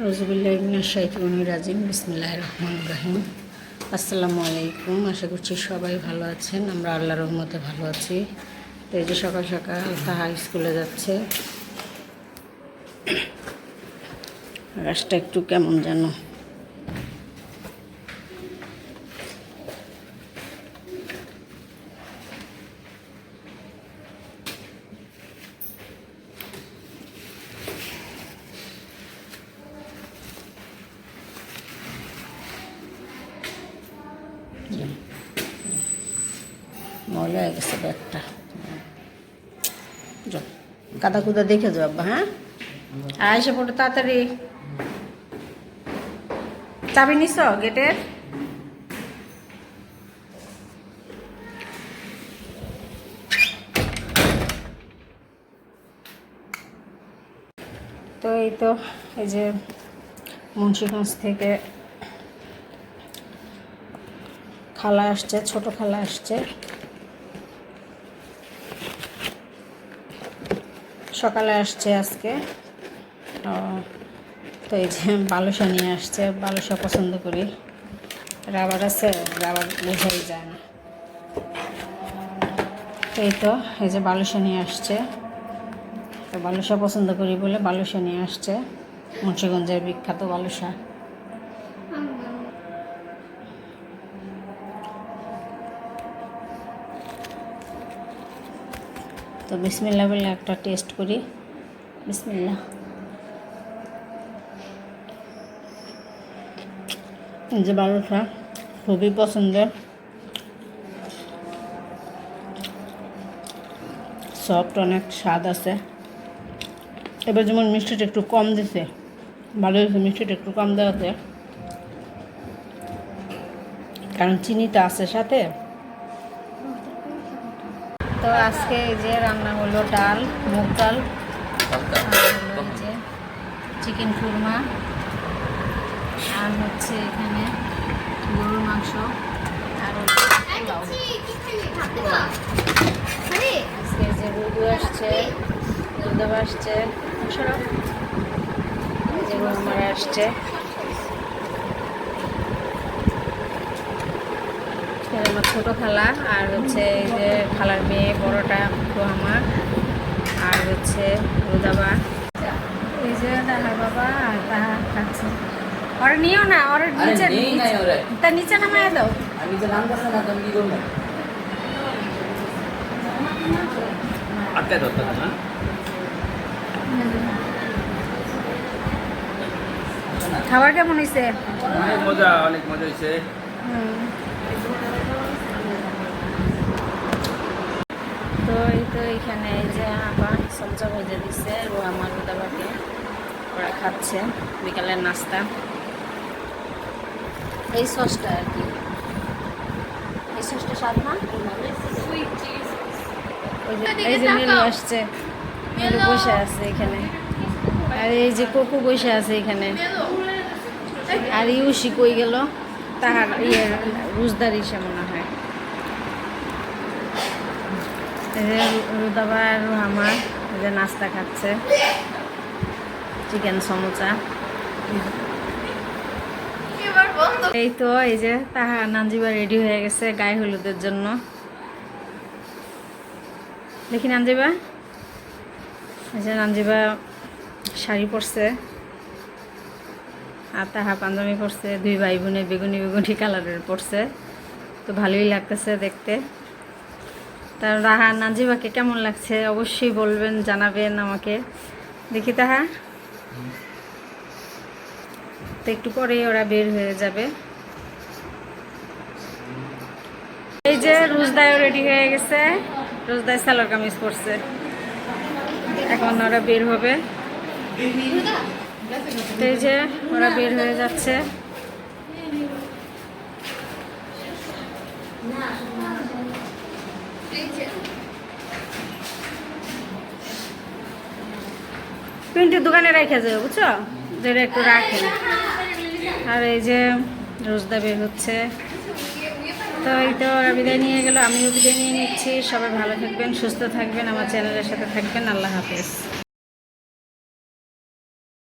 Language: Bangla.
আউযুবিল্লাহি মিনাশ শাইতানির রাজিম বিসমিল্লাহির রহমানির রহিম। আসসালামু আলাইকুম। আশা করছি সবাই ভালো আছেন। আমরা আল্লাহর রহমতে ভালো আছি। তো এই যে সকাল সকাল তাহা স্কুলে যাচ্ছে। আকাশটা একটু কেমন যেন ময়লা হয়ে গেছে ব্যাগটা। কাদা কুদা দেখে যাও আব্বা। হ্যাঁ, আর এসে পড়ো তাড়াতাড়ি। চাবি নিছ গেটের? তো এই যে মুন্সিগঞ্জ থেকে খালা আসছে, ছোট খালা আসছে। সকালে আসছে আজকে। তো এই যে বালুসা নিয়ে আসছে। বালুসা পছন্দ করি। রাবার আছে, রাবার বোঝাই যায় না। এই যে বালুসা নিয়ে আসছে। তো বালুসা পছন্দ করি বলে বালুসা নিয়ে আসছে। মুন্সিগঞ্জের বিখ্যাত বালুসা। তো বিসমিল্লাহ বলে একটা টেস্ট করি। বিসমিল্লাহ। যে বালুসা খুবই পছন্দের, সফট, অনেক স্বাদ আছে। এবার যেমন মিষ্টিটা একটু কম দিছে, ভালো হয়েছে মিষ্টিটা একটু কম দেওয়াতে, কারণ চিনিটা আছে সাথে। তো আজকে এই যে রান্না হলো ডাল, মুগ ডাল, এই যে চিকেন কুরমা, আর হচ্ছে এখানে গরুর মাংস, আর আজকে যে রুদু আসছে, দুধ আসছে, যেগুলো আমার আসছে। আমার ছোটো খালা, আর হচ্ছে এই যে খালার মেয়ে বড়টা তো আমার, আর হচ্ছে রুদাবা। এই যে তাহার বাবা আর তাহা খাচ্ছে। ওরা নিও না, ওরা নিচে তা নিচে নামায় দাও। খাবার কেমন হয়েছে? অনেক মজা, অনেক মজা হয়েছে। তো এখানে এই যে আবার সমচা ভেজে দিচ্ছে ও আমার দাবাকে, ওরা খাচ্ছে বিকালের নাস্তা। এই সসটা আর কি, এই সসটা স্বাদ না? এই যে নীলু আসছে, নীলু বসে আছে এখানে, আর এই যে কোকু বসে আছে এখানে, আর ইউসি কই গেল? তাহার রোজদারি সে মনে হয়। রুদাবা আর আমার এই যে নাস্তা খাচ্ছে, চিকেন সমোসা। এই তো এই যে তাহা নানজিবা রেডি হয়ে গেছে গায়ে হলুদের জন্য। দেখি নানজিবা, এই যে নানজিবা শাড়ি পরছে আর তাহা পাঞ্জাবি পরছে। দুই ভাই বোনে বেগুনি বেগুনি কালারের পরছে, তো ভালোই লাগতেছে দেখতে। তার রাহা নানজিবাকে কেমন লাগছে অবশ্যই বলবেন, জানাবেন আমাকে। দেখি তাহা, তো একটু পরেই ওরা বের হয়ে যাবে। এই যে রোজদায়ও রেডি হয়ে গেছে, রোজদায় সালোয়ার কামিজ পরছে। এখন ওরা বের হবে। এই যে ওরা বের হয়ে যাচ্ছে। পিন্টুর দোকানে রেখে যাবে, বুঝছো, যেটা একটু রাখেন। আর এই যে রোজদা বের হচ্ছে। তো এই তো ওরা বিদায় নিয়ে গেল, আমিও বিদায় নিয়ে নিচ্ছি। সবাই ভালো থাকবেন, সুস্থ থাকবেন, আমার চ্যানেলের সাথে থাকবেন। আল্লাহ হাফেজ।